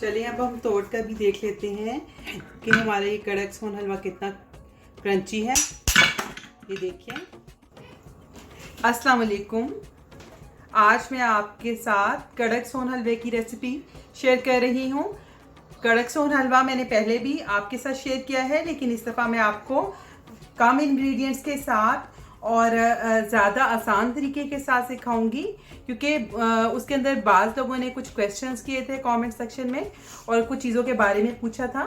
चलिए अब हम तोड़ कर भी देख लेते हैं कि हमारा ये कड़क सोन हलवा कितना क्रंची है। ये देखिए। अस्सलाम वालेकुम। आज मैं आपके साथ कड़क सोन हलवे की रेसिपी शेयर कर रही हूँ। कड़क सोन हलवा मैंने पहले भी आपके साथ शेयर किया है, लेकिन इस दफ़ा मैं आपको कम इंग्रेडिएंट्स के साथ और ज़्यादा आसान तरीके के साथ सिखाऊंगी, क्योंकि उसके अंदर बाज़ लोगों ने कुछ क्वेश्चंस किए थे कमेंट सेक्शन में और कुछ चीज़ों के बारे में पूछा था।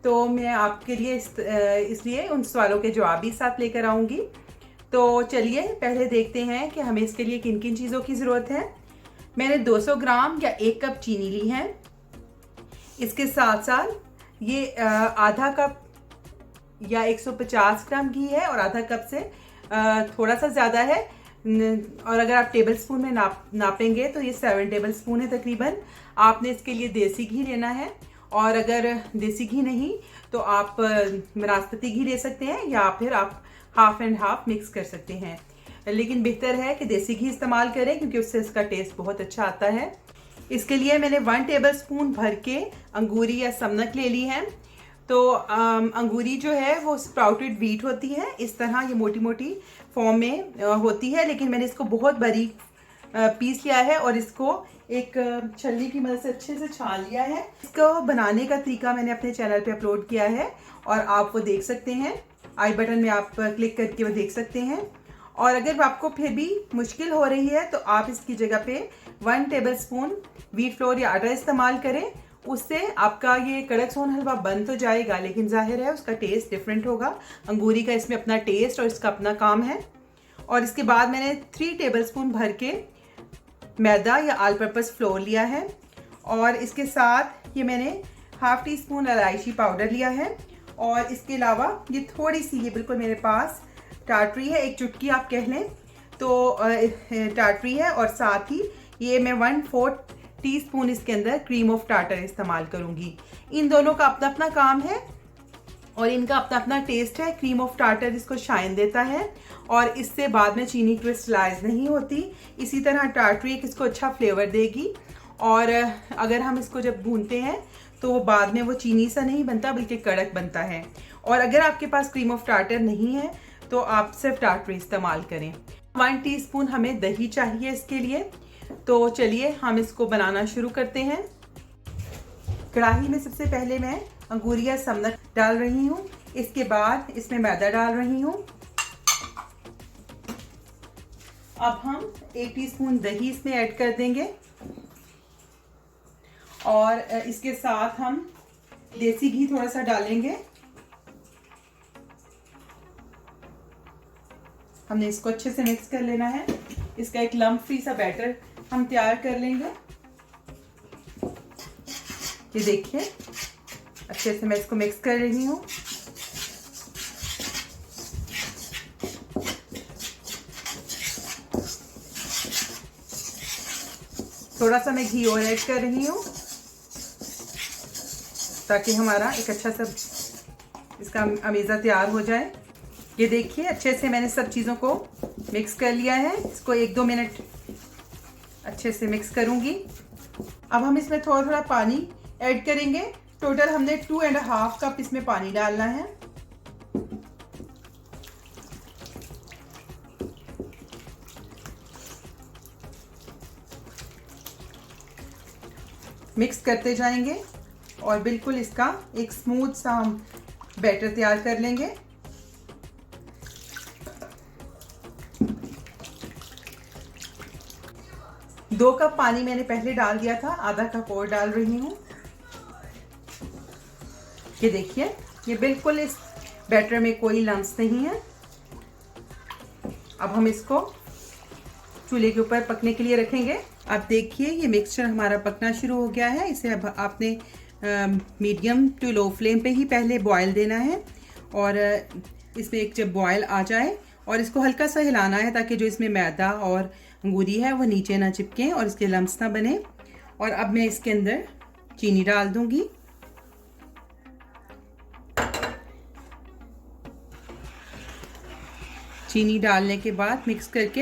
तो मैं आपके लिए इसलिए उन सवालों के जवाब भी साथ लेकर आऊँगी। तो चलिए पहले देखते हैं कि हमें इसके लिए किन किन चीज़ों की ज़रूरत है। मैंने 200 ग्राम या 1 कप चीनी ली है। इसके साथ साथ ये आधा कप या 150 ग्राम घी है और आधा कप से थोड़ा सा ज़्यादा है। और अगर आप टेबल स्पून में नापेंगे तो ये 7 टेबल स्पून है तकरीबन। आपने इसके लिए देसी घी लेना है, और अगर देसी घी नहीं तो आप नाशपाती घी ले सकते हैं, या फिर आप हाफ एंड हाफ मिक्स कर सकते हैं। लेकिन बेहतर है कि देसी घी इस्तेमाल करें, क्योंकि उससे इसका टेस्ट बहुत अच्छा आता है। इसके लिए मैंने 1 टेबल स्पून भर के अंगूरी या समनक ले ली है। तो अंगूरी जो है वो स्प्राउटेड व्हीट होती है, इस तरह ये मोटी मोटी फॉर्म में होती है, लेकिन मैंने इसको बहुत बारीक पीस लिया है और इसको एक छलनी की मदद से अच्छे से छान लिया है। इसको बनाने का तरीका मैंने अपने चैनल पे अपलोड किया है और आप वो देख सकते हैं। आई बटन में आप क्लिक करके वो देख सकते हैं। और अगर आपको फिर भी मुश्किल हो रही है तो आप इसकी जगह पे 1 टेबल स्पून व्हीट फ्लोर या आटा इस्तेमाल करें। उससे आपका ये कड़क सोन हलवा बन तो जाएगा, लेकिन जाहिर है उसका टेस्ट डिफरेंट होगा। अंगूरी का इसमें अपना टेस्ट और इसका अपना काम है। और इसके बाद मैंने 3 टेबल स्पून भर के मैदा या ऑल पर्पस फ्लोर लिया है, और इसके साथ ये मैंने हाफ टी स्पून इलायची पाउडर लिया है। और इसके अलावा ये थोड़ी सी, ये बिल्कुल मेरे पास टाटरी है, एक चुटकी आप कह लें तो टाटरी है। और साथ ही ये मैं 1/4 टीस्पून इसके अंदर क्रीम ऑफ टार्टर इस्तेमाल करूंगी। इन दोनों का अपना अपना काम है और इनका अपना अपना टेस्ट है। क्रीम ऑफ टार्टर इसको शाइन देता है और इससे बाद में चीनी क्रिस्टलाइज नहीं होती। इसी तरह टार्टरी इसको अच्छा फ्लेवर देगी, और अगर हम इसको जब भूनते हैं तो वो बाद में वो चीनी सा नहीं बनता, बल्कि कड़क बनता है। और अगर आपके पास क्रीम ऑफ टार्टर नहीं है तो आप सिर्फ टार्टरी इस्तेमाल करें। 1 टीस्पून हमें दही चाहिए इसके लिए। तो चलिए हम इसको बनाना शुरू करते हैं। कढ़ाई में सबसे पहले मैं अंगूरी या समनक डाल रही हूँ। इसके बाद इसमें मैदा डाल रही हूँ। अब हम 1 टीस्पून दही इसमें ऐड कर देंगे, और इसके साथ हम देसी घी थोड़ा सा डालेंगे। हमने इसको अच्छे से मिक्स कर लेना है। इसका एक लम्प फ्री सा बैटर हम तैयार कर लेंगे। ये देखिए अच्छे से मैं इसको मिक्स कर रही हूँ। थोड़ा सा मैं घी और ऐड कर रही हूँ ताकि हमारा एक अच्छा सा इसका अमीज़ा तैयार हो जाए। ये देखिए अच्छे से मैंने सब चीज़ों को मिक्स कर लिया है। इसको 1-2 मिनट अच्छे से मिक्स करूँगी। अब हम इसमें थोड़ा थोड़ा पानी ऐड करेंगे। टोटल हमने 2.5 कप इसमें पानी डालना है। मिक्स करते जाएंगे और बिल्कुल इसका एक स्मूथ सा हम बैटर तैयार कर लेंगे। दो कप पानी मैंने पहले डाल दिया था, आधा कप और डाल रही हूँ। ये देखिए ये बिल्कुल इस बैटर में कोई लम्स नहीं है। अब हम इसको चूल्हे के ऊपर पकने के लिए रखेंगे। अब देखिए ये मिक्सचर हमारा पकना शुरू हो गया है। इसे अब आपने मीडियम टू लो फ्लेम पे ही पहले बॉयल देना है, और इसमें एक जब बॉयल आ जाए और इसको हल्का सा हिलाना है ताकि जो इसमें मैदा और अंगूरी है वो नीचे ना चिपके और इसके लम्स ना बने। और अब मैं इसके अंदर चीनी डाल दूंगी। चीनी डालने के बाद मिक्स करके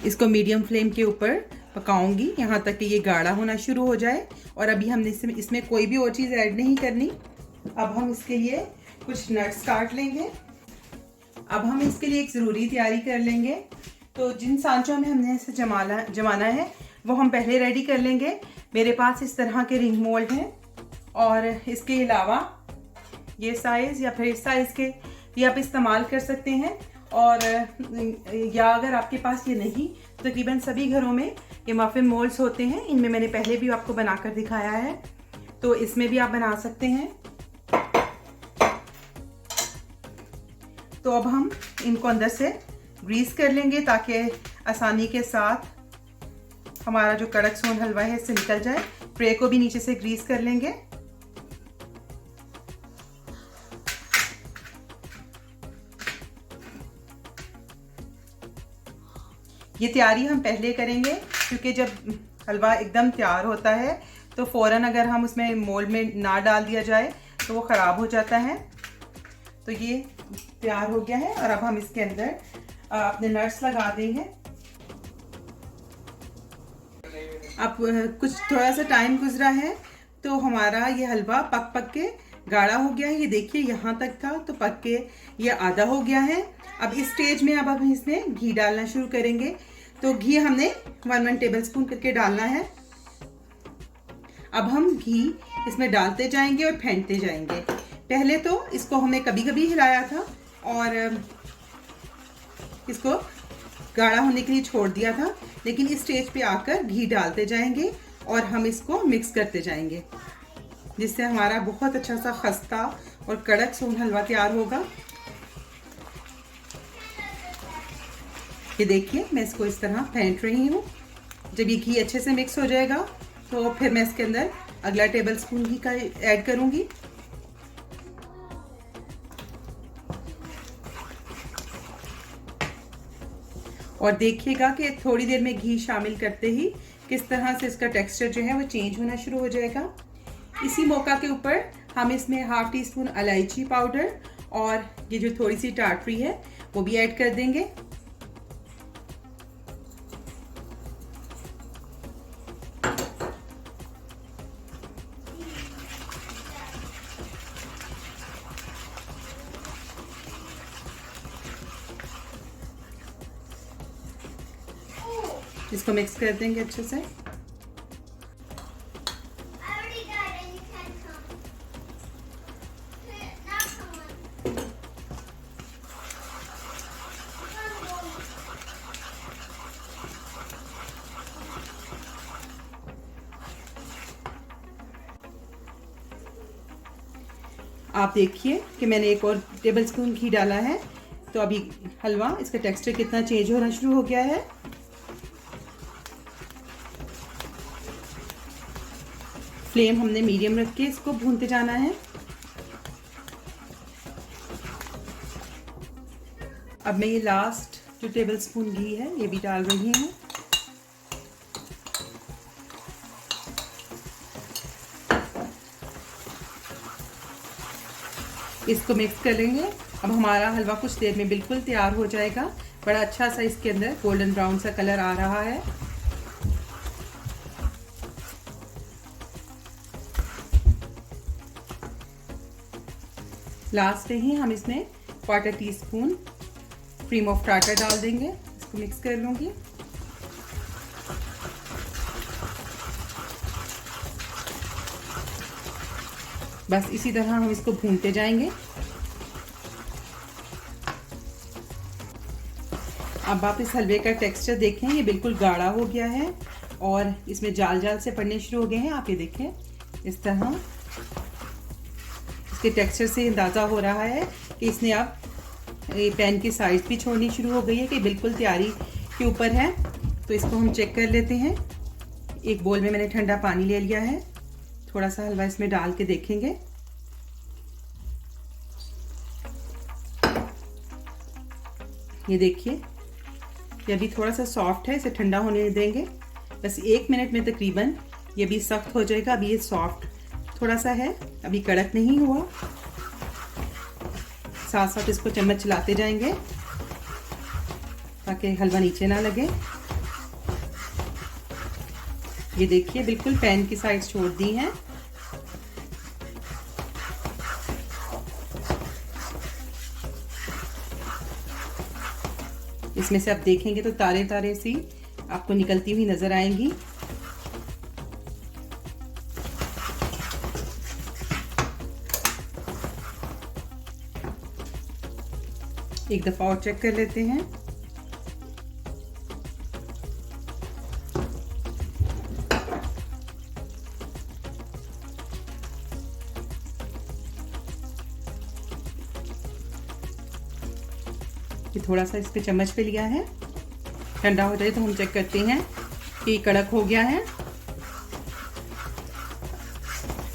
इसको मीडियम फ्लेम के ऊपर पकाऊंगी यहाँ तक कि ये गाढ़ा होना शुरू हो जाए। और अभी हमने इसमें कोई भी और चीज़ ऐड नहीं करनी। अब हम इसके लिए कुछ नट्स काट लेंगे। अब हम इसके लिए एक ज़रूरी तैयारी कर लेंगे। तो जिन सांचों में हमने इसे जमाना है वो हम पहले रेडी कर लेंगे। मेरे पास इस तरह के रिंग मोल्ड हैं और इसके अलावा ये साइज़ या फिर इस साइज़ के भी आप इस्तेमाल कर सकते हैं। और या अगर आपके पास ये नहीं तो तकरीबन सभी घरों में ये मफिन मोल्ड्स होते हैं। इनमें मैंने पहले भी आपको बनाकर दिखाया है, तो इसमें भी आप बना सकते हैं। तो अब हम इनको अंदर से ग्रीस कर लेंगे ताकि आसानी के साथ हमारा जो कड़क सोन हलवा है इससे निकल जाए। ट्रे को भी नीचे से ग्रीस कर लेंगे। ये तैयारी हम पहले करेंगे क्योंकि जब हलवा एकदम तैयार होता है तो फ़ौरन अगर हम उसमें मोल्ड में ना डाल दिया जाए तो वो ख़राब हो जाता है। तो ये तैयार हो गया है और अब हम इसके अंदर अपने नट्स लगा देंगे। अब कुछ थोड़ा सा टाइम गुजरा है तो हमारा ये हलवा पक पक के गाढ़ा हो गया है। ये देखिए यहाँ तक था तो पक के ये आधा हो गया है। अब इस स्टेज में अब हम इसमें घी डालना शुरू करेंगे। तो घी हमने 1 टेबल स्पून करके डालना है। अब हम घी इसमें डालते जाएंगे और फेंटते जाएंगे। पहले तो इसको हमने कभी कभी हिलाया था और इसको गाढ़ा होने के लिए छोड़ दिया था, लेकिन इस स्टेज पे आकर घी डालते जाएंगे और हम इसको मिक्स करते जाएंगे, जिससे हमारा बहुत अच्छा सा खस्ता और कड़क सोन हलवा तैयार होगा। ये देखिए मैं इसको इस तरह फेंट रही हूँ। जब ये घी अच्छे से मिक्स हो जाएगा तो फिर मैं इसके अंदर अगला टेबल स्पून घी का ऐड करूँगी। और देखिएगा कि थोड़ी देर में घी शामिल करते ही किस तरह से इसका टेक्सचर जो है वो चेंज होना शुरू हो जाएगा। इसी मौका के ऊपर हम इसमें 1/2 टीस्पून इलायची पाउडर और ये जो थोड़ी सी टाटरी है वो भी ऐड कर देंगे। इसको मिक्स कर देंगे अच्छे से। आप देखिए कि मैंने एक और टेबल स्पून घी डाला है, तो अभी हलवा इसका टेक्सचर कितना चेंज होना शुरू हो गया है। फ्लेम हमने मीडियम रख के इसको भूनते जाना है। अब मैं ये लास्ट जो टेबल स्पून घी है ये भी डाल रही हूँ। इसको मिक्स कर लेंगे। अब हमारा हलवा कुछ देर में बिल्कुल तैयार हो जाएगा। बड़ा अच्छा सा इसके अंदर गोल्डन ब्राउन सा कलर आ रहा है। लास्ट में ही हम इसमें 1/4 टीस्पून क्रीम ऑफ टार्टर डाल देंगे। इसको मिक्स कर लूंगी। बस इसी तरह हम इसको भूनते जाएंगे। अब आप इस हलवे का टेक्सचर देखें, ये बिल्कुल गाढ़ा हो गया है और इसमें जाल जाल से पड़ने शुरू हो गए हैं। आप ये देखें इस तरह इसके टेक्सचर से अंदाज़ा हो रहा है कि इसने अब पैन की साइज भी छोड़नी शुरू हो गई है, कि बिल्कुल तैयारी के ऊपर है। तो इसको हम चेक कर लेते हैं। एक बोल में मैंने ठंडा पानी ले लिया है, थोड़ा सा हलवा इसमें डाल के देखेंगे। ये देखिए ये अभी थोड़ा सा सॉफ्ट है, इसे ठंडा होने देंगे। बस 1 मिनट में तकरीबन ये भी सख्त हो जाएगा। अभी ये सॉफ्ट थोड़ा सा है, अभी कड़क नहीं हुआ। साथ साथ इसको चम्मच चलाते जाएंगे ताकि हलवा नीचे ना लगे। ये देखिए बिल्कुल पैन की साइड छोड़ दी हैं। इसमें से आप देखेंगे तो तारे तारे सी आपको निकलती हुई नजर आएंगी। एक दफा और चेक कर लेते हैं। ये थोड़ा सा इस पे चम्मच पे लिया है, ठंडा हो जाए तो हम चेक करते हैं कि कड़क हो गया है।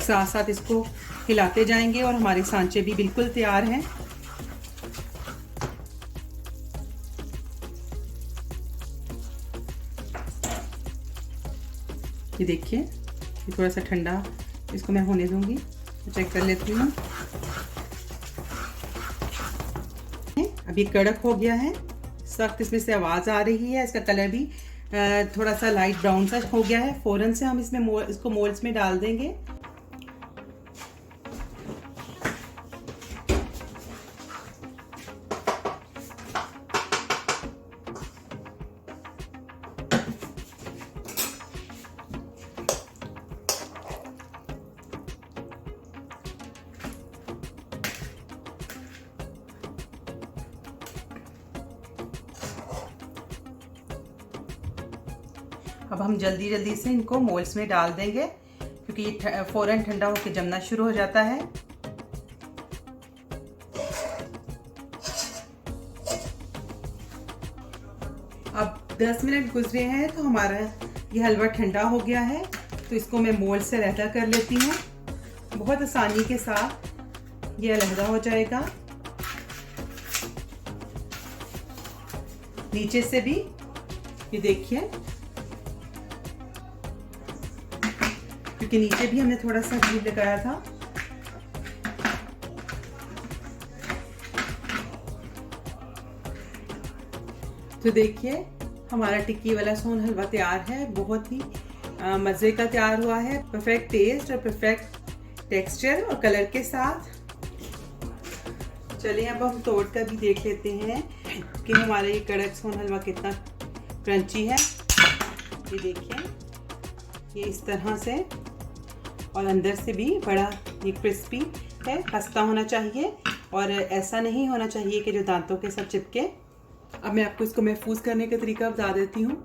साथ साथ इसको हिलाते जाएंगे और हमारे सांचे भी बिल्कुल तैयार हैं। ये देखिए ये थोड़ा सा ठंडा, इसको मैं होने दूंगी तो चेक कर लेती हूँ। अब ये कड़क हो गया है, सख्त इसमें से आवाज़ आ रही है। इसका कलर भी थोड़ा सा लाइट ब्राउन सा हो गया है। फ़ौरन से हम इसमें इसको मोल्ड्स में डाल देंगे। अब हम जल्दी जल्दी से इनको मोल्ड्स में डाल देंगे क्योंकि ये फ़ौरन ठंडा होकर जमना शुरू हो जाता है। अब 10 मिनट गुजरे हैं तो हमारा ये हलवा ठंडा हो गया है, तो इसको मैं मोल्ड से अलहदा कर लेती हूँ। बहुत आसानी के साथ ये अलहदा हो जाएगा। नीचे से भी ये देखिए, क्योंकि नीचे भी हमने थोड़ा सा घी लगाया था। तो देखिए हमारा टिक्की वाला सोन हलवा तैयार है। बहुत ही मज़े का तैयार हुआ है, परफेक्ट टेस्ट और परफेक्ट टेक्सचर और कलर के साथ। चलिए अब हम तोड़ कर भी देख लेते हैं कि हमारा ये कड़क सोन हलवा कितना क्रंची है। ये देखिए ये इस तरह से, और अंदर से भी बड़ा ये क्रिस्पी है, खस्ता होना चाहिए और ऐसा नहीं होना चाहिए कि जो दांतों के साथ चिपके। अब मैं आपको इसको महफूज करने का तरीका बता देती हूँ।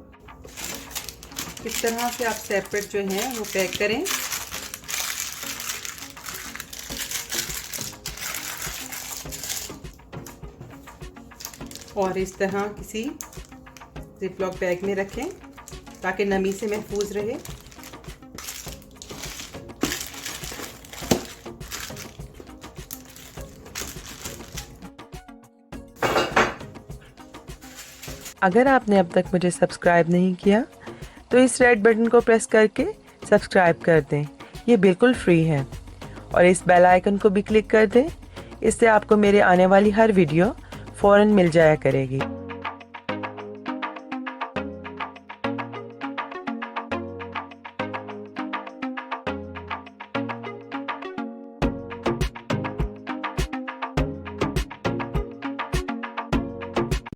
इस तरह से आप सेपरेट जो है वो पैक करें। और इस तरह किसी जिपलॉक बैग में रखें ताकि नमी से महफूज रहे। अगर आपने अब तक मुझे सब्सक्राइब नहीं किया तो इस रेड बटन को प्रेस करके सब्सक्राइब कर दें, ये बिल्कुल फ्री है। और इस बेल आइकन को भी क्लिक कर दें, इससे आपको मेरे आने वाली हर वीडियो फ़ौरन मिल जाया करेगी।